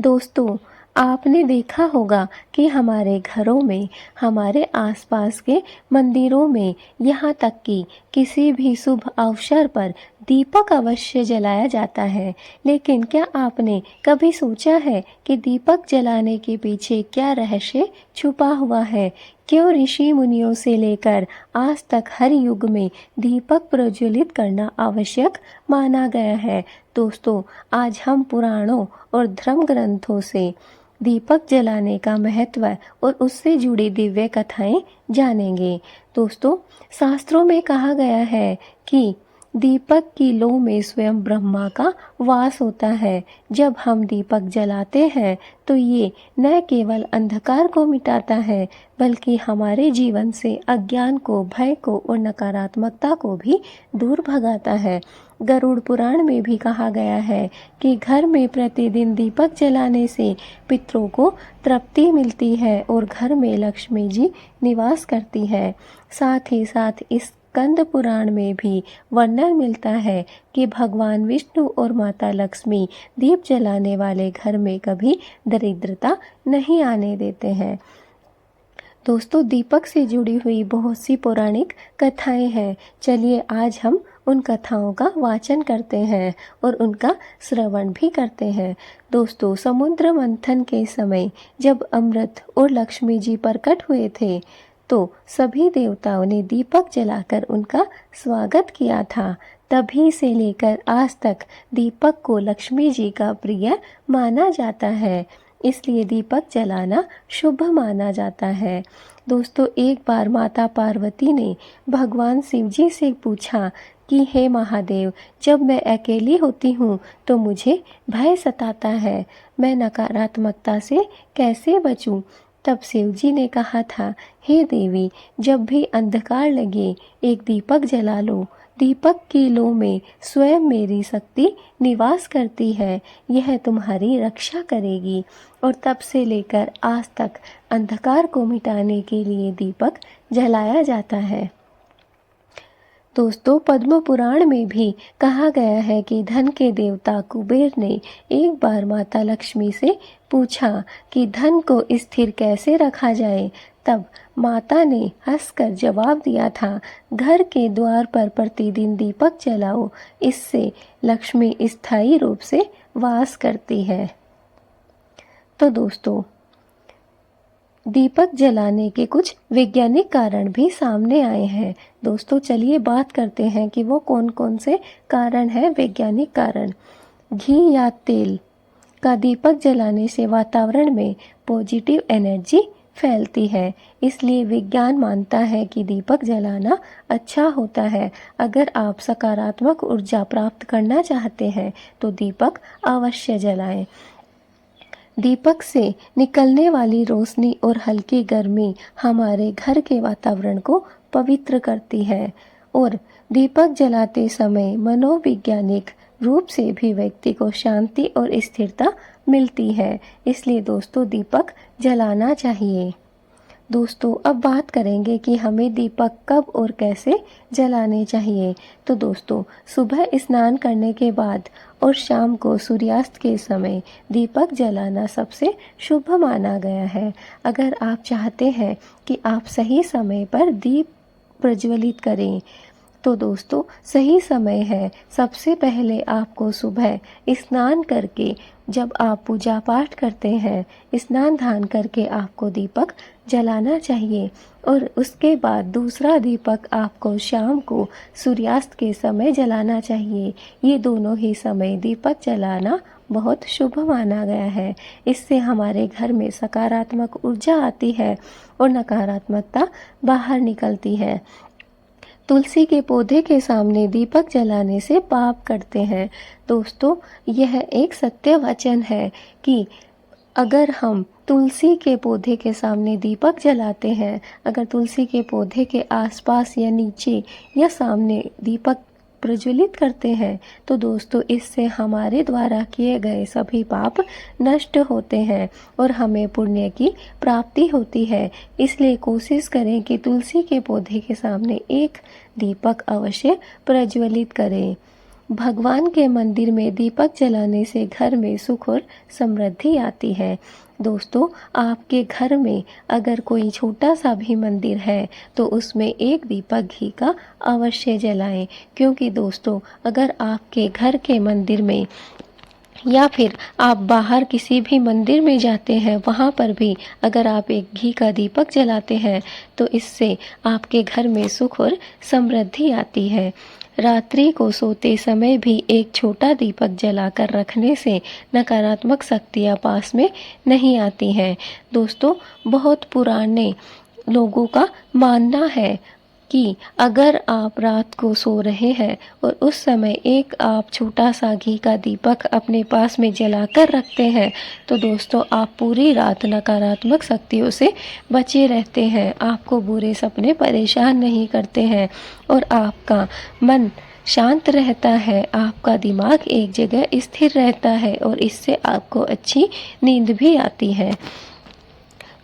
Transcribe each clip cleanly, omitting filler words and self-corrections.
दोस्तों, आपने देखा होगा कि हमारे घरों में, हमारे आसपास के मंदिरों में, यहाँ तक कि किसी भी शुभ अवसर पर दीपक अवश्य जलाया जाता है। लेकिन क्या आपने कभी सोचा है कि दीपक जलाने के पीछे क्या रहस्य छुपा हुआ है? क्यों ऋषि मुनियों से लेकर आज तक हर युग में दीपक प्रज्वलित करना आवश्यक माना गया है? दोस्तों, आज हम पुराणों और धर्म ग्रंथों से दीपक जलाने का महत्व और उससे जुड़ी दिव्य कथाएं जानेंगे। दोस्तों, शास्त्रों में कहा गया है कि दीपक की लौ में स्वयं ब्रह्मा का वास होता है। जब हम दीपक जलाते हैं तो ये न केवल अंधकार को मिटाता है, बल्कि हमारे जीवन से अज्ञान को, भय को और नकारात्मकता को भी दूर भगाता है। गरुड़ पुराण में भी कहा गया है कि घर में प्रतिदिन दीपक जलाने से पितरों को तृप्ति मिलती है और घर में लक्ष्मी जी निवास करती है। साथ ही साथ इस स्कंद पुराण में भी वर्णन मिलता है कि भगवान विष्णु और माता लक्ष्मी दीप जलाने वाले घर में कभी दरिद्रता नहीं आने देते हैं। दोस्तों, दीपक से जुड़ी हुई बहुत सी पौराणिक कथाएं हैं। चलिए आज हम उन कथाओं का वाचन करते हैं और उनका श्रवण भी करते हैं। दोस्तों, समुद्र मंथन के समय जब अमृत और लक्ष्मी जी प्रकट हुए थे तो सभी देवताओं ने दीपक जलाकर उनका स्वागत किया था। तभी से लेकर आज तक दीपक को लक्ष्मी जी का प्रिय माना जाता है, इसलिए दीपक जलाना शुभ माना जाता है। दोस्तों, एक बार माता पार्वती ने भगवान शिव जी से पूछा कि हे महादेव, जब मैं अकेली होती हूँ तो मुझे भय सताता है, मैं नकारात्मकता से कैसे बचूं? तब शिव जी ने कहा था, हे देवी, जब भी अंधकार लगे एक दीपक जला लो। दीपक की लौ में स्वयं मेरी शक्ति निवास करती है, यह तुम्हारी रक्षा करेगी। और तब से लेकर आज तक अंधकार को मिटाने के लिए दीपक जलाया जाता है। दोस्तों, पद्म पुराण में भी कहा गया है कि धन के देवता कुबेर ने एक बार माता लक्ष्मी से पूछा कि धन को स्थिर कैसे रखा जाए। तब माता ने हंसकर जवाब दिया था, घर के द्वार पर प्रतिदिन दीपक जलाओ, इससे लक्ष्मी स्थायी रूप से वास करती है। तो दोस्तों, दीपक जलाने के कुछ वैज्ञानिक कारण भी सामने आए हैं। दोस्तों, चलिए बात करते हैं कि वो कौन कौन से कारण हैं, वैज्ञानिक कारण। घी या तेल का दीपक जलाने से वातावरण में पॉजिटिव एनर्जी फैलती है, इसलिए विज्ञान मानता है कि दीपक जलाना अच्छा होता है। अगर आप सकारात्मक ऊर्जा प्राप्त करना चाहते हैं तो दीपक अवश्य जलाएं। दीपक से निकलने वाली रोशनी और हल्की गर्मी हमारे घर के वातावरण को पवित्र करती है और दीपक जलाते समय मनोवैज्ञानिक रूप से भी व्यक्ति को शांति और स्थिरता मिलती है। इसलिए दोस्तों, दीपक जलाना चाहिए। दोस्तों, अब बात करेंगे कि हमें दीपक कब और कैसे जलाने चाहिए। तो दोस्तों, सुबह स्नान करने के बाद और शाम को सूर्यास्त के समय दीपक जलाना सबसे शुभ माना गया है। अगर आप चाहते हैं कि आप सही समय पर दीप प्रज्वलित करें तो दोस्तों, सही समय है सबसे पहले आपको सुबह स्नान करके, जब आप पूजा पाठ करते हैं, स्नान ध्यान करके आपको दीपक जलाना चाहिए और उसके बाद दूसरा दीपक आपको शाम को सूर्यास्त के समय जलाना चाहिए। ये दोनों ही समय दीपक जलाना बहुत शुभ माना गया है। इससे हमारे घर में सकारात्मक ऊर्जा आती है और नकारात्मकता बाहर निकलती है। तुलसी के पौधे के सामने दीपक जलाने से पाप कटते हैं। दोस्तों, यह एक सत्य वचन है कि अगर हम तुलसी के पौधे के सामने दीपक जलाते हैं, अगर तुलसी के पौधे के आसपास या नीचे या सामने दीपक प्रज्वलित करते हैं तो दोस्तों, इससे हमारे द्वारा किए गए सभी पाप नष्ट होते हैं और हमें पुण्य की प्राप्ति होती है। इसलिए कोशिश करें कि तुलसी के पौधे के सामने एक दीपक अवश्य प्रज्वलित करें। भगवान के मंदिर में दीपक जलाने से घर में सुख और समृद्धि आती है। दोस्तों, आपके घर में अगर कोई छोटा सा भी मंदिर है तो उसमें एक दीपक घी का अवश्य जलाएं, क्योंकि दोस्तों अगर आपके घर के मंदिर में या फिर आप बाहर किसी भी मंदिर में जाते हैं, वहाँ पर भी अगर आप एक घी का दीपक जलाते हैं तो इससे आपके घर में सुख और समृद्धि आती है। रात्रि को सोते समय भी एक छोटा दीपक जलाकर रखने से नकारात्मक शक्तियाँ पास में नहीं आती हैं। दोस्तों, बहुत पुराने लोगों का मानना है कि अगर आप रात को सो रहे हैं और उस समय एक आप छोटा सा घी का दीपक अपने पास में जलाकर रखते हैं तो दोस्तों आप पूरी रात नकारात्मक शक्तियों से बचे रहते हैं, आपको बुरे सपने परेशान नहीं करते हैं और आपका मन शांत रहता है, आपका दिमाग एक जगह स्थिर रहता है और इससे आपको अच्छी नींद भी आती है।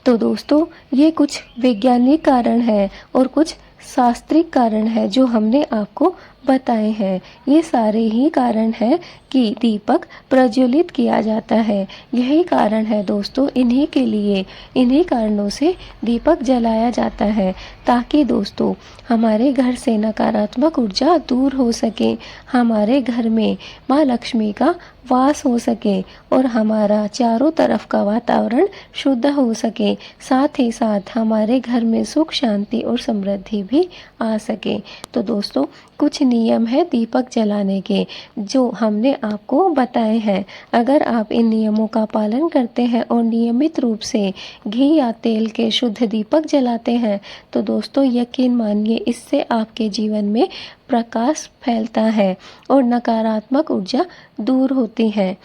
तो दोस्तों, ये कुछ वैज्ञानिक कारण है और कुछ शास्त्रीय कारण है जो हमने आपको बताए हैं। ये सारे ही कारण हैं कि दीपक प्रज्वलित किया जाता है। यही कारण है दोस्तों, इन्हीं कारणों से दीपक जलाया जाता है, ताकि दोस्तों हमारे घर से नकारात्मक ऊर्जा दूर हो सके, हमारे घर में माँ लक्ष्मी का वास हो सके और हमारा चारों तरफ का वातावरण शुद्ध हो सके, साथ ही साथ हमारे घर में सुख शांति और समृद्धि भी आ सके। तो दोस्तों, कुछ नियम है दीपक जलाने के जो हमने आपको बताए हैं। अगर आप इन नियमों का पालन करते हैं और नियमित रूप से घी या तेल के शुद्ध दीपक जलाते हैं तो दोस्तों यकीन मानिए इससे आपके जीवन में प्रकाश फैलता है और नकारात्मक ऊर्जा दूर होती है।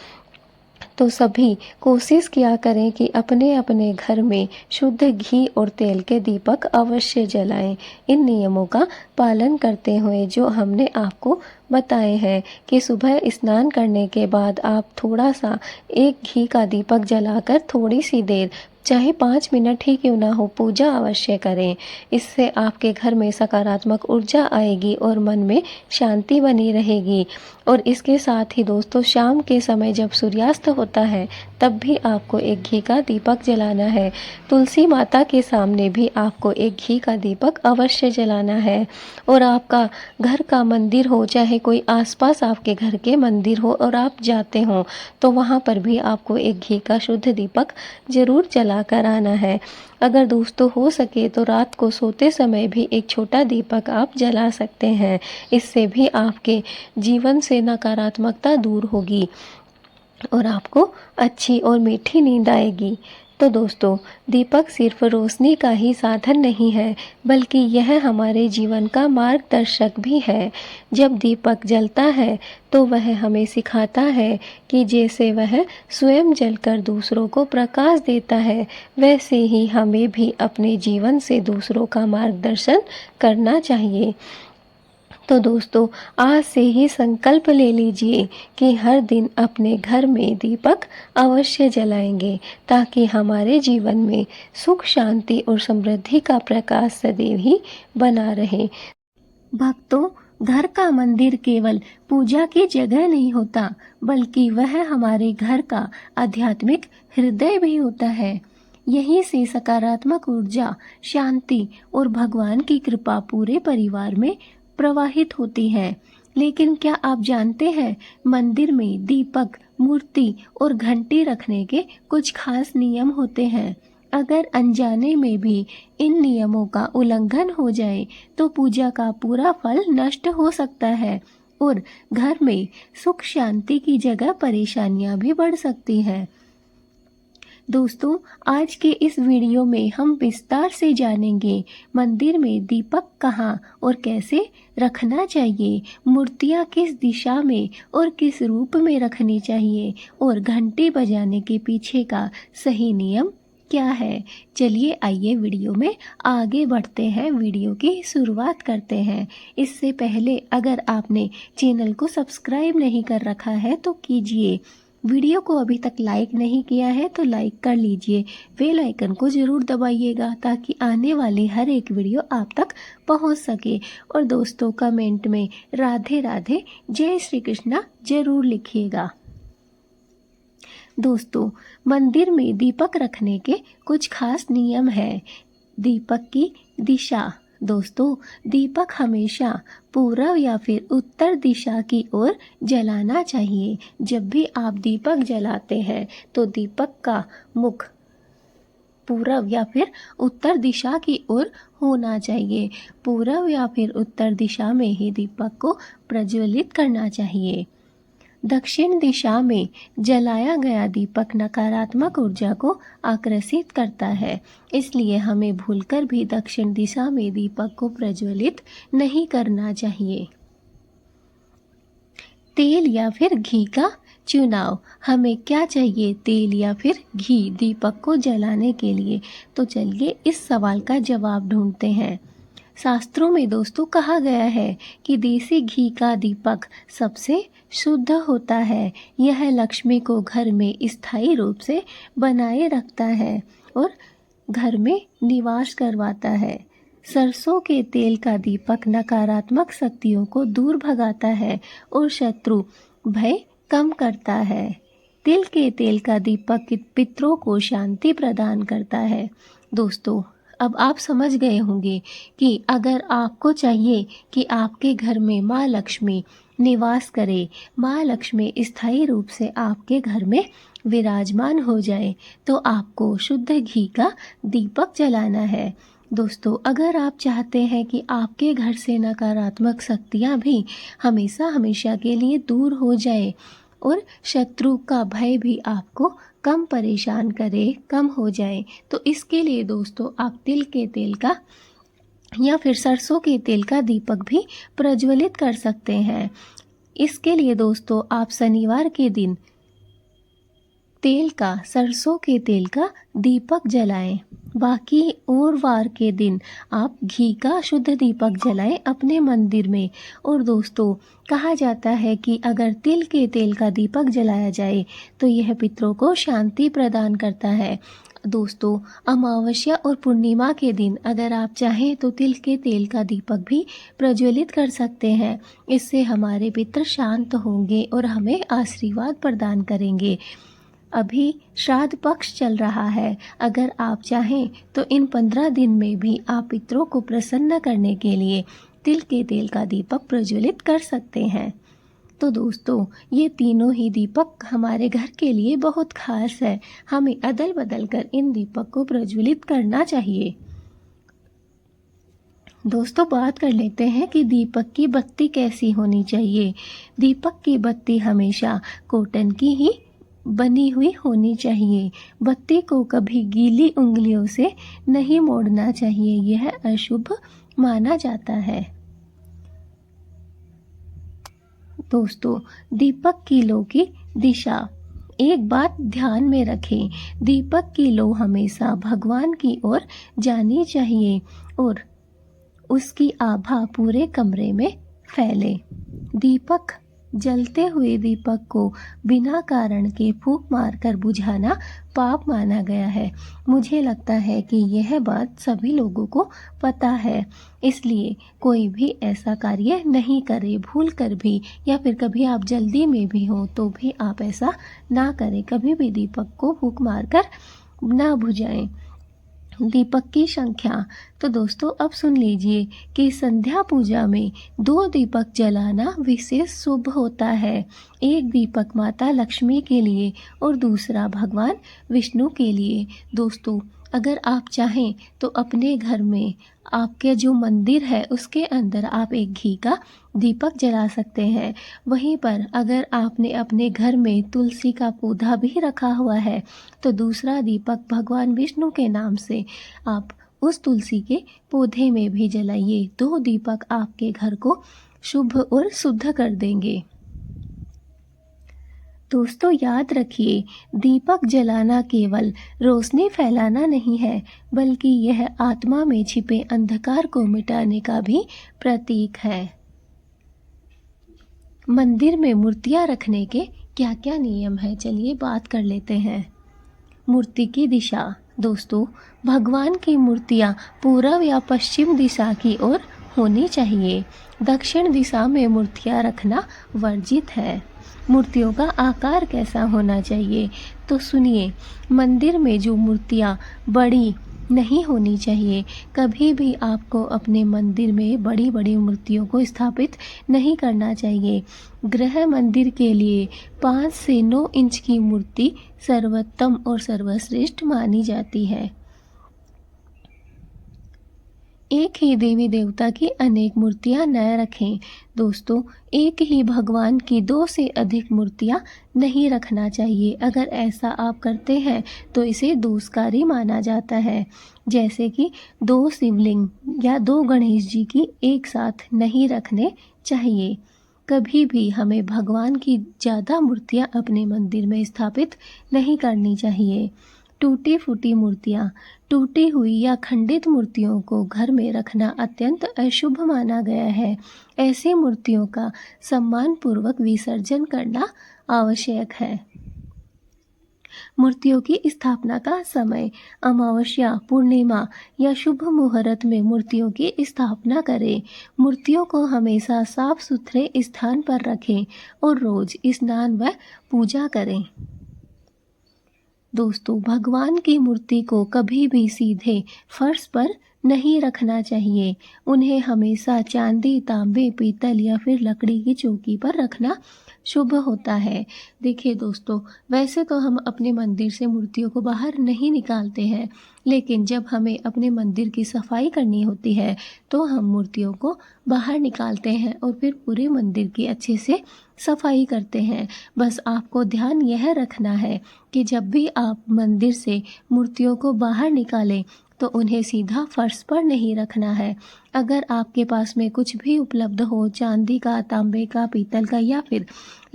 तो सभी कोशिश किया करें कि अपने अपने घर में शुद्ध घी और तेल के दीपक अवश्य जलाएं। इन नियमों का पालन करते हुए जो हमने आपको बताए हैं कि सुबह स्नान करने के बाद आप थोड़ा सा एक घी का दीपक जलाकर थोड़ी सी देर, चाहे 5 मिनट ही क्यों ना हो, पूजा अवश्य करें। इससे आपके घर में सकारात्मक ऊर्जा आएगी और मन में शांति बनी रहेगी। और इसके साथ ही दोस्तों शाम के समय जब सूर्यास्त होता है तब भी आपको एक घी का दीपक जलाना है। तुलसी माता के सामने भी आपको एक घी का दीपक अवश्य जलाना है। और आपका घर का मंदिर हो, चाहे कोई आसपास आपके घर के मंदिर हो और आप जाते हो तो वहाँ पर भी आपको एक घी का शुद्ध दीपक जरूर जला कर आना है। अगर दोस्तों हो सके तो रात को सोते समय भी एक छोटा दीपक आप जला सकते हैं। इससे भी आपके जीवन से नकारात्मकता दूर होगी और आपको अच्छी और मीठी नींद आएगी। तो दोस्तों, दीपक सिर्फ रोशनी का ही साधन नहीं है, बल्कि यह हमारे जीवन का मार्गदर्शक भी है। जब दीपक जलता है तो वह हमें सिखाता है कि जैसे वह स्वयं जलकर दूसरों को प्रकाश देता है, वैसे ही हमें भी अपने जीवन से दूसरों का मार्गदर्शन करना चाहिए। तो दोस्तों, आज से ही संकल्प ले लीजिए कि हर दिन अपने घर में दीपक अवश्य जलाएंगे, ताकि हमारे जीवन में सुख शांति और समृद्धि का प्रकाश सदैव ही बना रहे। भक्तों, घर का मंदिर केवल पूजा की जगह नहीं होता, बल्कि वह हमारे घर का आध्यात्मिक हृदय भी होता है। यहीं से सकारात्मक ऊर्जा, शांति और भगवान की कृपा पूरे परिवार में प्रवाहित होती है। लेकिन क्या आप जानते हैं, मंदिर में दीपक, मूर्ति और घंटी रखने के कुछ खास नियम होते हैं। अगर अनजाने में भी इन नियमों का उल्लंघन हो जाए तो पूजा का पूरा फल नष्ट हो सकता है और घर में सुख शांति की जगह परेशानियां भी बढ़ सकती हैं। दोस्तों, आज के इस वीडियो में हम विस्तार से जानेंगे मंदिर में दीपक कहाँ और कैसे रखना चाहिए, मूर्तियाँ किस दिशा में और किस रूप में रखनी चाहिए और घंटी बजाने के पीछे का सही नियम क्या है। चलिए आइए वीडियो में आगे बढ़ते हैं, वीडियो की शुरुआत करते हैं। इससे पहले अगर आपने चैनल को सब्सक्राइब नहीं कर रखा है तो कीजिए, वीडियो को अभी तक लाइक नहीं किया है तो लाइक कर लीजिए, बेल आइकन को ज़रूर दबाइएगा ताकि आने वाली हर एक वीडियो आप तक पहुंच सके। और दोस्तों कमेंट में राधे राधे जय श्री कृष्णा जरूर लिखिएगा। दोस्तों मंदिर में दीपक रखने के कुछ खास नियम है। दीपक की दिशा। दोस्तों दीपक हमेशा पूर्व या फिर उत्तर दिशा की ओर जलाना चाहिए। जब भी आप दीपक जलाते हैं तो दीपक का मुख पूर्व या फिर उत्तर दिशा की ओर होना चाहिए। पूर्व या फिर उत्तर दिशा में ही दीपक को प्रज्वलित करना चाहिए। दक्षिण दिशा में जलाया गया दीपक नकारात्मक ऊर्जा को आकर्षित करता है, इसलिए हमें भूलकर भी दक्षिण दिशा में दीपक को प्रज्वलित नहीं करना चाहिए। तेल या फिर घी का चुनाव। हमें क्या चाहिए, तेल या फिर घी दीपक को जलाने के लिए? तो चलिए इस सवाल का जवाब ढूंढते हैं। शास्त्रों में दोस्तों कहा गया है कि देसी घी का दीपक सबसे शुद्ध होता है। यह लक्ष्मी को घर में स्थायी रूप से बनाए रखता है और घर में निवास करवाता है। सरसों के तेल का दीपक नकारात्मक शक्तियों को दूर भगाता है और शत्रु भय कम करता है। तिल के तेल का दीपक पितरों को शांति प्रदान करता है। दोस्तों अब आप समझ गए होंगे कि अगर आपको चाहिए कि आपके घर में माँ लक्ष्मी निवास करे, माँ लक्ष्मी स्थायी रूप से आपके घर में विराजमान हो जाए, तो आपको शुद्ध घी का दीपक जलाना है। दोस्तों अगर आप चाहते हैं कि आपके घर से नकारात्मक शक्तियाँ भी हमेशा हमेशा के लिए दूर हो जाए और शत्रु का भय भी आपको कम परेशान करे, कम हो जाए, तो इसके लिए दोस्तों आप तिल के तेल का या फिर सरसों के तेल का दीपक भी प्रज्वलित कर सकते हैं। इसके लिए दोस्तों आप शनिवार के दिन सरसों के तेल का दीपक जलाएं। बाकी और वार के दिन आप घी का शुद्ध दीपक जलाएं अपने मंदिर में। और दोस्तों कहा जाता है कि अगर तिल के तेल का दीपक जलाया जाए तो यह पितरों को शांति प्रदान करता है। दोस्तों अमावस्या और पूर्णिमा के दिन अगर आप चाहें तो तिल के तेल का दीपक भी प्रज्वलित कर सकते हैं। इससे हमारे पितर शांत होंगे और हमें आशीर्वाद प्रदान करेंगे। अभी श्राद्ध पक्ष चल रहा है, अगर आप चाहें तो इन 15 दिन में भी आप पितरों को प्रसन्न करने के लिए तिल के तेल का दीपक प्रज्वलित कर सकते हैं। तो दोस्तों ये तीनों ही दीपक हमारे घर के लिए बहुत खास है। हमें अदल बदल कर इन दीपक को प्रज्वलित करना चाहिए। दोस्तों बात कर लेते हैं कि दीपक की बत्ती कैसी होनी चाहिए। दीपक की बत्ती हमेशा कॉटन की ही बनी हुई होनी चाहिए। बत्ती को कभी गीली उंगलियों से नहीं मोड़ना चाहिए, यह अशुभ माना जाता है। दोस्तों दीपक की लो की दिशा। एक बात ध्यान में रखें, दीपक की लो हमेशा भगवान की ओर जानी चाहिए और उसकी आभा पूरे कमरे में फैले। दीपक जलते हुए दीपक को बिना कारण के फूंक मारकर बुझाना पाप माना गया है। मुझे लगता है कि यह बात सभी लोगों को पता है, इसलिए कोई भी ऐसा कार्य नहीं करे भूल कर भी, या फिर कभी आप जल्दी में भी हो तो भी आप ऐसा ना करें। कभी भी दीपक को फूंक मारकर ना बुझाएं। दीपक की संख्या। तो दोस्तों अब सुन लीजिए कि संध्या पूजा में 2 दीपक जलाना विशेष शुभ होता है। एक दीपक माता लक्ष्मी के लिए और दूसरा भगवान विष्णु के लिए। दोस्तों अगर आप चाहें तो अपने घर में आपके जो मंदिर है उसके अंदर आप एक घी का दीपक जला सकते हैं। वहीं पर अगर आपने अपने घर में तुलसी का पौधा भी रखा हुआ है तो दूसरा दीपक भगवान विष्णु के नाम से आप उस तुलसी के पौधे में भी जलाइए। 2 दीपक आपके घर को शुभ और शुद्ध कर देंगे। दोस्तों याद रखिए, दीपक जलाना केवल रोशनी फैलाना नहीं है, बल्कि यह आत्मा में छिपे अंधकार को मिटाने का भी प्रतीक है। मंदिर में मूर्तियां रखने के क्या क्या नियम है, चलिए बात कर लेते हैं। मूर्ति की दिशा। दोस्तों, भगवान की मूर्तियाँ पूर्व या पश्चिम दिशा की ओर होनी चाहिए। दक्षिण दिशा में मूर्तियाँ रखना वर्जित है। मूर्तियों का आकार कैसा होना चाहिए, तो सुनिए। मंदिर में जो मूर्तियाँ बड़ी नहीं होनी चाहिए। कभी भी आपको अपने मंदिर में बड़ी बड़ी मूर्तियों को स्थापित नहीं करना चाहिए। गृह मंदिर के लिए 5 से 9 इंच की मूर्ति सर्वोत्तम और सर्वश्रेष्ठ मानी जाती है। एक ही देवी देवता की अनेक मूर्तियां न रखें। दोस्तों, एक ही भगवान की 2 से अधिक मूर्तियां नहीं रखना चाहिए। अगर ऐसा आप करते हैं तो इसे दोषकारी माना जाता है। जैसे कि 2 शिवलिंग या 2 गणेश जी की एक साथ नहीं रखने चाहिए। कभी भी हमें भगवान की ज़्यादा मूर्तियां अपने मंदिर में स्थापित नहीं करनी चाहिए। टूटी फूटी मूर्तियाँ। टूटी हुई या खंडित मूर्तियों को घर में रखना अत्यंत अशुभ माना गया है। ऐसी मूर्तियों का सम्मानपूर्वक विसर्जन करना आवश्यक है। मूर्तियों की स्थापना का समय। अमावस्या, पूर्णिमा या शुभ मुहूर्त में मूर्तियों की स्थापना करें। मूर्तियों को हमेशा साफ सुथरे स्थान पर रखें और रोज स्नान व पूजा करें। दोस्तों, भगवान की मूर्ति को कभी भी सीधे फर्श पर नहीं रखना चाहिए। उन्हें हमेशा चांदी, तांबे, पीतल या फिर लकड़ी की चौकी पर रखना शुभ होता है। देखिए दोस्तों, वैसे तो हम अपने मंदिर से मूर्तियों को बाहर नहीं निकालते हैं, लेकिन जब हमें अपने मंदिर की सफाई करनी होती है तो हम मूर्तियों को बाहर निकालते हैं और फिर पूरे मंदिर की अच्छे से सफाई करते हैं। बस आपको ध्यान यह रखना है कि जब भी आप मंदिर से मूर्तियों को बाहर निकालें तो उन्हें सीधा फर्श पर नहीं रखना है। अगर आपके पास में कुछ भी उपलब्ध हो, चांदी का, तांबे का, पीतल का या फिर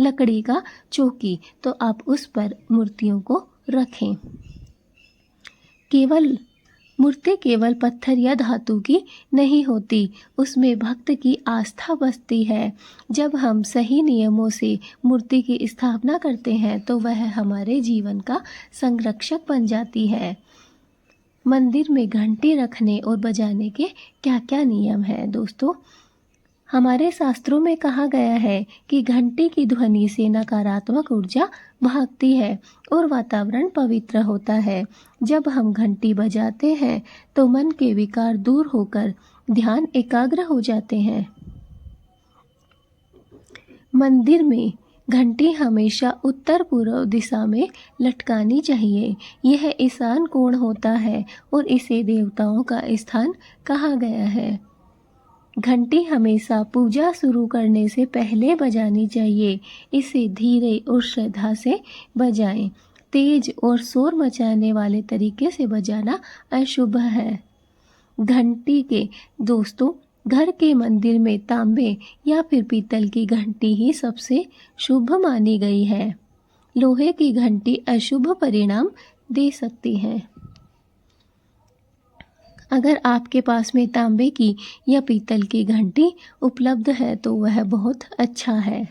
लकड़ी का चौकी, तो आप उस पर मूर्तियों को रखें। मूर्ति केवल पत्थर या धातु की नहीं होती, उसमें भक्त की आस्था बसती है। जब हम सही नियमों से मूर्ति की स्थापना करते हैं तो वह हमारे जीवन का संरक्षक बन जाती है। मंदिर में घंटी रखने और बजाने के क्या क्या नियम हैं दोस्तों? हमारे शास्त्रों में कहा गया है कि घंटी की ध्वनि से नकारात्मक ऊर्जा भागती है और वातावरण पवित्र होता है। जब हम घंटी बजाते हैं तो मन के विकार दूर होकर ध्यान एकाग्र हो जाते हैं। मंदिर में घंटी हमेशा उत्तर पूर्व दिशा में लटकानी चाहिए। यह ईशान कोण होता है और इसे देवताओं का स्थान कहा गया है। घंटी हमेशा पूजा शुरू करने से पहले बजानी चाहिए। इसे धीरे और श्रद्धा से बजाएं। तेज और शोर मचाने वाले तरीके से बजाना अशुभ है। घंटी के दोस्तों, घर के मंदिर में तांबे या फिर पीतल की घंटी ही सबसे शुभ मानी गई है। लोहे की घंटी अशुभ परिणाम दे सकती है। अगर आपके पास में तांबे की या पीतल की घंटी उपलब्ध है तो वह बहुत अच्छा है।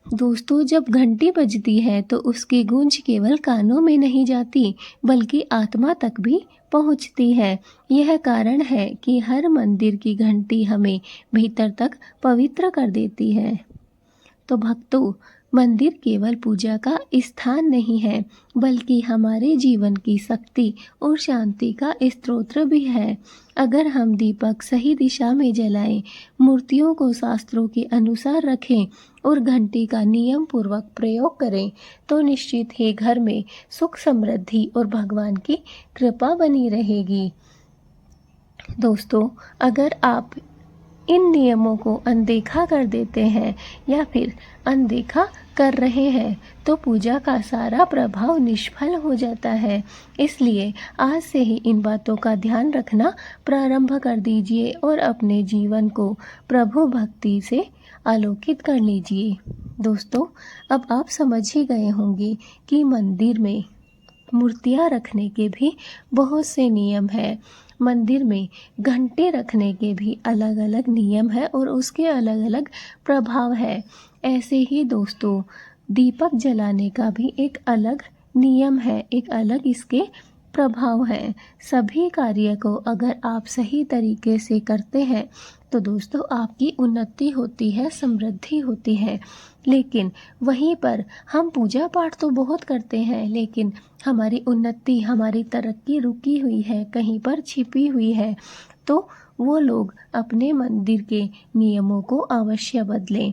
दोस्तों, जब घंटी बजती है तो उसकी गूंज केवल कानों में नहीं जाती बल्कि आत्मा तक भी पहुंचती है। यह कारण है कि हर मंदिर की घंटी हमें भीतर तक पवित्र कर देती है। तो भक्तों, मंदिर केवल पूजा का स्थान नहीं है बल्कि हमारे जीवन की शक्ति और शांति का स्रोत भी है। अगर हम दीपक सही दिशा में जलाएं, मूर्तियों को शास्त्रों के अनुसार रखें और घंटी का नियम पूर्वक प्रयोग करें तो निश्चित ही घर में सुख, समृद्धि और भगवान की कृपा बनी रहेगी। दोस्तों, अगर आप इन नियमों को अनदेखा कर देते हैं या फिर अनदेखा कर रहे हैं तो पूजा का सारा प्रभाव निष्फल हो जाता है। इसलिए आज से ही इन बातों का ध्यान रखना प्रारंभ कर दीजिए और अपने जीवन को प्रभु भक्ति से आलोकित कर लीजिए। दोस्तों, अब आप समझ ही गए होंगे कि मंदिर में मूर्तियाँ रखने के भी बहुत से नियम हैं। मंदिर में घंटे रखने के भी अलग अलग नियम है और उसके अलग अलग प्रभाव है। ऐसे ही दोस्तों दीपक जलाने का भी एक अलग नियम है, एक अलग इसके प्रभाव है। सभी कार्य को अगर आप सही तरीके से करते हैं तो दोस्तों आपकी उन्नति होती है, समृद्धि होती है। लेकिन वहीं पर हम पूजा पाठ तो बहुत करते हैं, लेकिन हमारी उन्नति, हमारी तरक्की रुकी हुई है, कहीं पर छिपी हुई है। तो वो लोग अपने मंदिर के नियमों को अवश्य बदलें।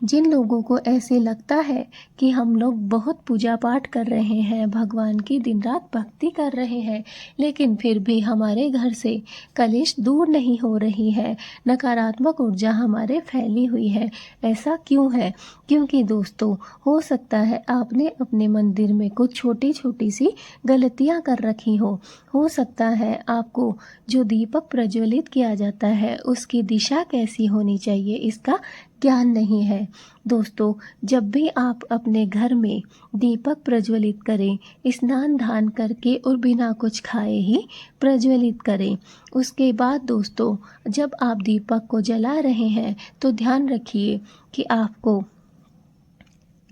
जिन लोगों को ऐसे लगता है कि हम लोग बहुत पूजा पाठ कर रहे हैं, भगवान की दिन रात भक्ति कर रहे हैं, लेकिन फिर भी हमारे घर से कलेश दूर नहीं हो रही है, नकारात्मक ऊर्जा हमारे फैली हुई है, ऐसा क्यों है? क्योंकि दोस्तों हो सकता है आपने अपने मंदिर में कुछ छोटी छोटी सी गलतियां कर रखी हो सकता है आपको जो दीपक प्रज्वलित किया जाता है उसकी दिशा कैसी होनी चाहिए इसका ज्ञान नहीं है। दोस्तों जब भी आप अपने घर में दीपक प्रज्वलित करें, स्नान दान करके और बिना कुछ खाए ही प्रज्वलित करें। उसके बाद दोस्तों जब आप दीपक को जला रहे हैं तो ध्यान रखिए कि आपको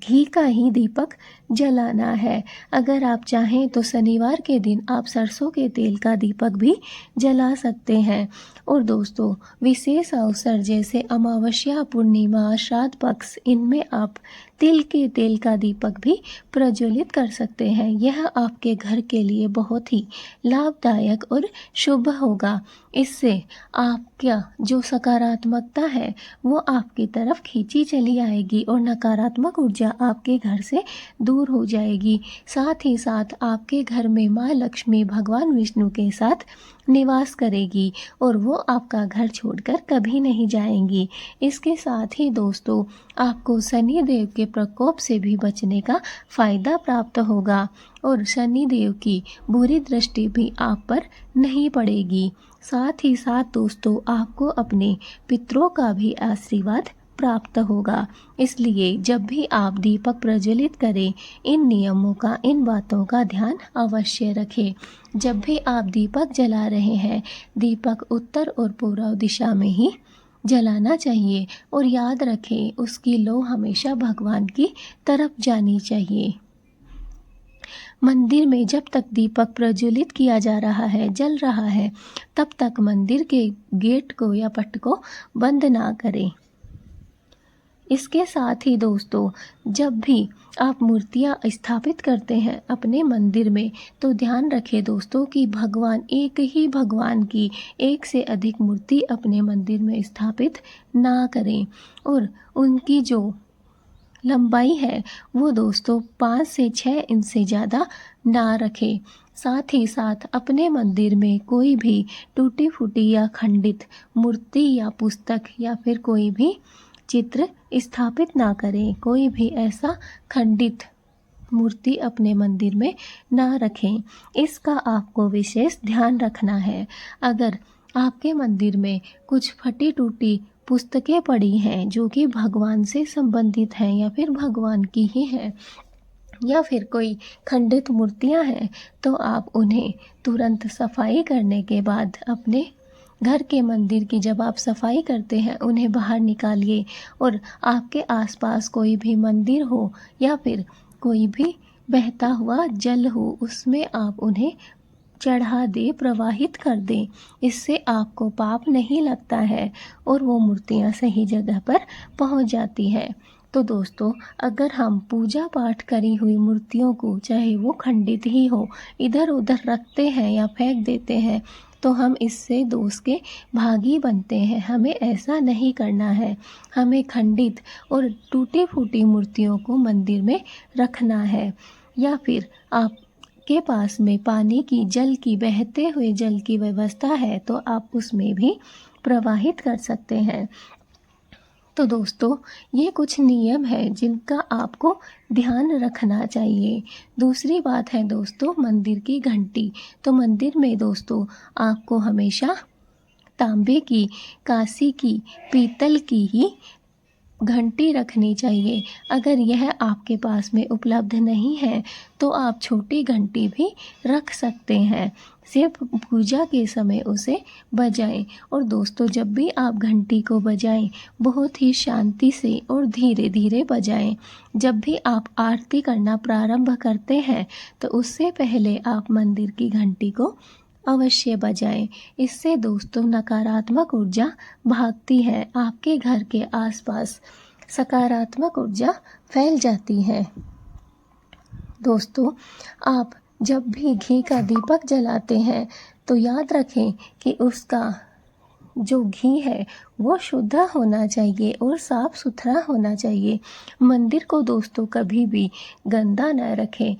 घी का ही दीपक जलाना है। अगर आप चाहें तो शनिवार के दिन आप सरसों के तेल का दीपक भी जला सकते हैं। और दोस्तों विशेष अवसर जैसे अमावस्या, पूर्णिमा, श्राद्ध पक्ष, इनमें आप तिल के तेल का दीपक भी प्रज्वलित कर सकते हैं। यह आपके घर के लिए बहुत ही लाभदायक और शुभ होगा। इससे आपका जो सकारात्मकता है वो आपकी तरफ खींची चली आएगी और नकारात्मक ऊर्जा आपके घर से दूर हो जाएगी। साथ ही साथ आपके घर में माँ लक्ष्मी भगवान विष्णु के साथ निवास करेगी और वो आपका घर छोड़कर कभी नहीं जाएंगी। इसके साथ ही दोस्तों आपको शनि देव के प्रकोप से भी बचने का फायदा प्राप्त होगा और शनि देव की बुरी दृष्टि भी आप पर नहीं पड़ेगी। साथ ही साथ दोस्तों आपको अपने पितरों का भी आशीर्वाद प्राप्त होगा। इसलिए जब भी आप दीपक प्रज्वलित करें इन नियमों का, इन बातों का ध्यान अवश्य रखें। जब भी आप दीपक जला रहे हैं दीपक उत्तर और पूर्व दिशा में ही जलाना चाहिए और याद रखें उसकी लौ हमेशा भगवान की तरफ जानी चाहिए। मंदिर में जब तक दीपक प्रज्वलित किया जा रहा है, जल रहा है, तब तक मंदिर के गेट को या पट को बंद ना करें। इसके साथ ही दोस्तों जब भी आप मूर्तियां स्थापित करते हैं अपने मंदिर में तो ध्यान रखें दोस्तों कि भगवान, एक ही भगवान की एक से अधिक मूर्ति अपने मंदिर में स्थापित ना करें और उनकी जो लंबाई है वो दोस्तों 5 से 6 इंच से ज़्यादा ना रखें। साथ ही साथ अपने मंदिर में कोई भी टूटी फूटी या खंडित मूर्ति या पुस्तक या फिर कोई भी चित्र स्थापित ना करें। कोई भी ऐसा खंडित मूर्ति अपने मंदिर में ना रखें। इसका आपको विशेष ध्यान रखना है। अगर आपके मंदिर में कुछ फटी टूटी पुस्तकें पड़ी हैं जो कि भगवान से संबंधित हैं या फिर भगवान की ही हैं या फिर कोई खंडित मूर्तियां हैं तो आप उन्हें तुरंत सफाई करने के बाद अपने घर के मंदिर की जब आप सफाई करते हैं उन्हें बाहर निकालिए और आपके आसपास कोई भी मंदिर हो या फिर कोई भी बहता हुआ जल हो उसमें आप उन्हें चढ़ा दे, प्रवाहित कर दें। इससे आपको पाप नहीं लगता है और वो मूर्तियाँ सही जगह पर पहुँच जाती हैं। तो दोस्तों अगर हम पूजा पाठ करी हुई मूर्तियों को चाहे वो खंडित ही हो इधर उधर रखते हैं या फेंक देते हैं तो हम इससे दोष के भागी बनते हैं। हमें ऐसा नहीं करना है। हमें खंडित और टूटी फूटी मूर्तियों को मंदिर में रखना है। या फिर आप के पास में पानी की, जल की, बहते हुए जल की व्यवस्था है तो आप उसमें भी प्रवाहित कर सकते हैं। तो दोस्तों ये कुछ नियम है जिनका आपको ध्यान रखना चाहिए। दूसरी बात है दोस्तों मंदिर की घंटी। तो मंदिर में दोस्तों आपको हमेशा तांबे की, कांसी की, पीतल की ही घंटी रखनी चाहिए। अगर यह आपके पास में उपलब्ध नहीं है तो आप छोटी घंटी भी रख सकते हैं, सिर्फ पूजा के समय उसे बजाएं। और दोस्तों, जब भी आप घंटी को बजाएं बहुत ही शांति से और धीरे धीरे बजाएं। जब भी आप आरती करना प्रारंभ करते हैं तो उससे पहले आप मंदिर की घंटी को अवश्य बजाएं। इससे दोस्तों नकारात्मक ऊर्जा भागती है, आपके घर के आसपास सकारात्मक ऊर्जा फैल जाती है। दोस्तों, आप जब भी घी का दीपक जलाते हैं तो याद रखें कि उसका जो घी है वो शुद्ध होना चाहिए और साफ सुथरा होना चाहिए। मंदिर को दोस्तों कभी भी गंदा न रखें।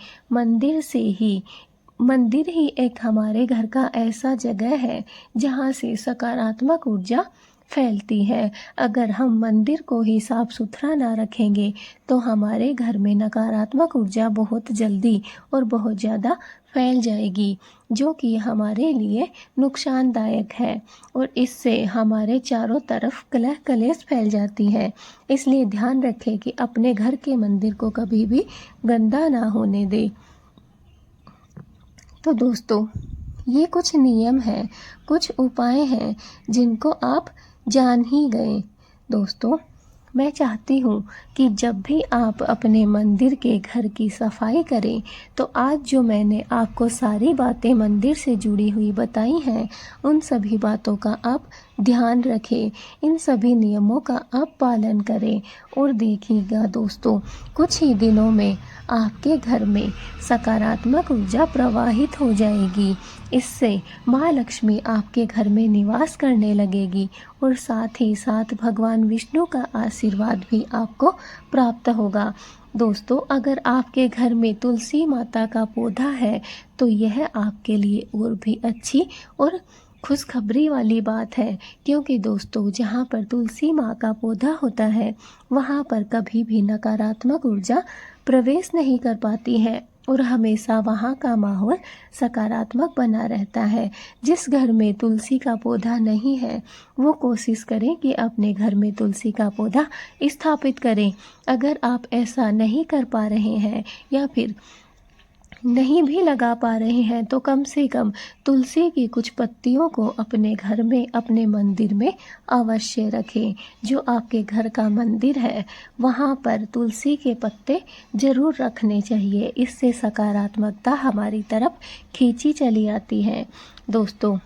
मंदिर ही एक हमारे घर का ऐसा जगह है जहाँ से सकारात्मक ऊर्जा फैलती है। अगर हम मंदिर को ही साफ सुथरा ना रखेंगे तो हमारे घर में नकारात्मक ऊर्जा बहुत जल्दी और बहुत ज़्यादा फैल जाएगी, जो कि हमारे लिए नुकसानदायक है और इससे हमारे चारों तरफ कलह कलेश फैल जाती है। इसलिए ध्यान रखें कि अपने घर के मंदिर को कभी भी गंदा ना होने दें। तो दोस्तों, ये कुछ नियम हैं, कुछ उपाय हैं जिनको आप जान ही गए। दोस्तों, मैं चाहती हूँ कि जब भी आप अपने मंदिर के घर की सफाई करें तो आज जो मैंने आपको सारी बातें मंदिर से जुड़ी हुई बताई हैं उन सभी बातों का आप ध्यान रखें, इन सभी नियमों का आप पालन करें और देखिएगा दोस्तों, कुछ ही दिनों में आपके घर में सकारात्मक ऊर्जा प्रवाहित हो जाएगी। इससे माँ लक्ष्मी आपके घर में निवास करने लगेगी और साथ ही साथ भगवान विष्णु का आशीर्वाद भी आपको प्राप्त होगा। दोस्तों, अगर आपके घर में तुलसी माता का पौधा है तो यह आपके लिए और भी अच्छी और खुशखबरी वाली बात है, क्योंकि दोस्तों जहाँ पर तुलसी माँ का पौधा होता है वहाँ पर कभी भी नकारात्मक ऊर्जा प्रवेश नहीं कर पाती है और हमेशा वहाँ का माहौल सकारात्मक बना रहता है। जिस घर में तुलसी का पौधा नहीं है वो कोशिश करें कि अपने घर में तुलसी का पौधा स्थापित करें। अगर आप ऐसा नहीं कर पा रहे हैं या फिर नहीं भी लगा पा रहे हैं तो कम से कम तुलसी की कुछ पत्तियों को अपने घर में, अपने मंदिर में अवश्य रखें। जो आपके घर का मंदिर है वहाँ पर तुलसी के पत्ते जरूर रखने चाहिए। इससे सकारात्मकता हमारी तरफ खींची चली आती है। दोस्तों,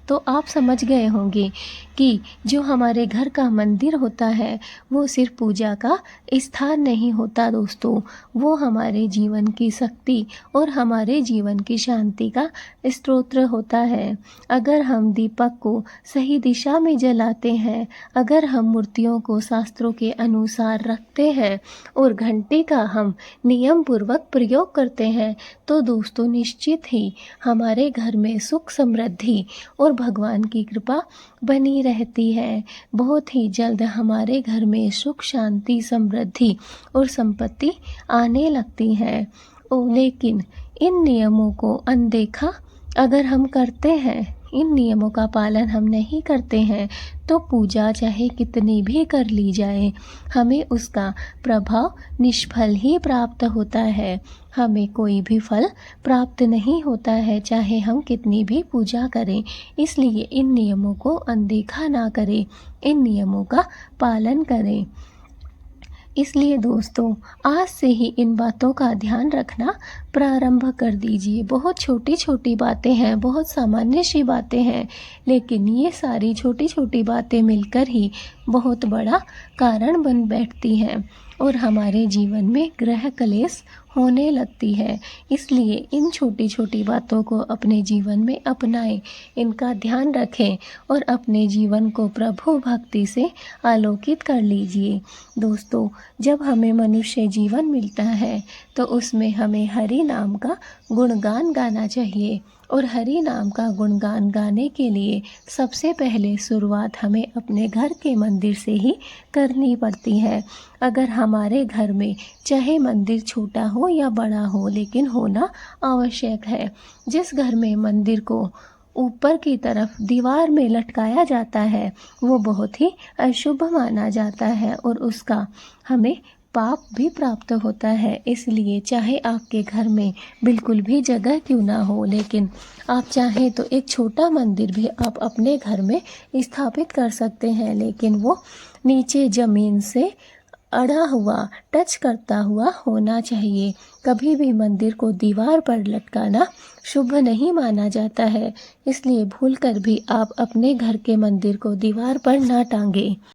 तो आप समझ गए होंगे कि जो हमारे घर का मंदिर होता है वो सिर्फ पूजा का स्थान नहीं होता दोस्तों, वो हमारे जीवन की शक्ति और हमारे जीवन की शांति का स्रोत होता है। अगर हम दीपक को सही दिशा में जलाते हैं, अगर हम मूर्तियों को शास्त्रों के अनुसार रखते हैं और घंटी का हम नियम पूर्वक प्रयोग करते हैं तो दोस्तों निश्चित ही हमारे घर में सुख समृद्धि और भगवान की कृपा बनी रहती है। बहुत ही जल्द हमारे घर में सुख शांति समृद्धि और संपत्ति आने लगती है। लेकिन इन नियमों को अनदेखा अगर हम करते हैं, इन नियमों का पालन हम नहीं करते हैं तो पूजा चाहे कितनी भी कर ली जाए हमें उसका प्रभाव निष्फल ही प्राप्त होता है। हमें कोई भी फल प्राप्त नहीं होता है चाहे हम कितनी भी पूजा करें। इसलिए इन नियमों को अनदेखा ना करें, इन नियमों का पालन करें। इसलिए दोस्तों, आज से ही इन बातों का ध्यान रखना प्रारंभ कर दीजिए। बहुत छोटी छोटी बातें हैं, बहुत सामान्य सी बातें हैं, लेकिन ये सारी छोटी छोटी बातें मिलकर ही बहुत बड़ा कारण बन बैठती हैं और हमारे जीवन में ग्रह कलेश होने लगती है। इसलिए इन छोटी छोटी बातों को अपने जीवन में अपनाएं, इनका ध्यान रखें और अपने जीवन को प्रभु भक्ति से आलोकित कर लीजिए। दोस्तों, जब हमें मनुष्य जीवन मिलता है तो उसमें हमें हरि नाम का गुणगान गाना चाहिए और हरि नाम का गुणगान गाने के लिए सबसे पहले शुरुआत हमें अपने घर के मंदिर से ही करनी पड़ती है। अगर हमारे घर में चाहे मंदिर छोटा हो या बड़ा हो लेकिन होना आवश्यक है। जिस घर में मंदिर को ऊपर की तरफ दीवार में लटकाया जाता है वो बहुत ही अशुभ माना जाता है और उसका हमें पाप भी प्राप्त होता है। इसलिए चाहे आपके घर में बिल्कुल भी जगह क्यों ना हो, लेकिन आप चाहें तो एक छोटा मंदिर भी आप अपने घर में स्थापित कर सकते हैं, लेकिन वो नीचे ज़मीन से अड़ा हुआ, टच करता हुआ होना चाहिए। कभी भी मंदिर को दीवार पर लटकाना शुभ नहीं माना जाता है, इसलिए भूलकर भी आप अपने घर के मंदिर को दीवार पर ना टांगें।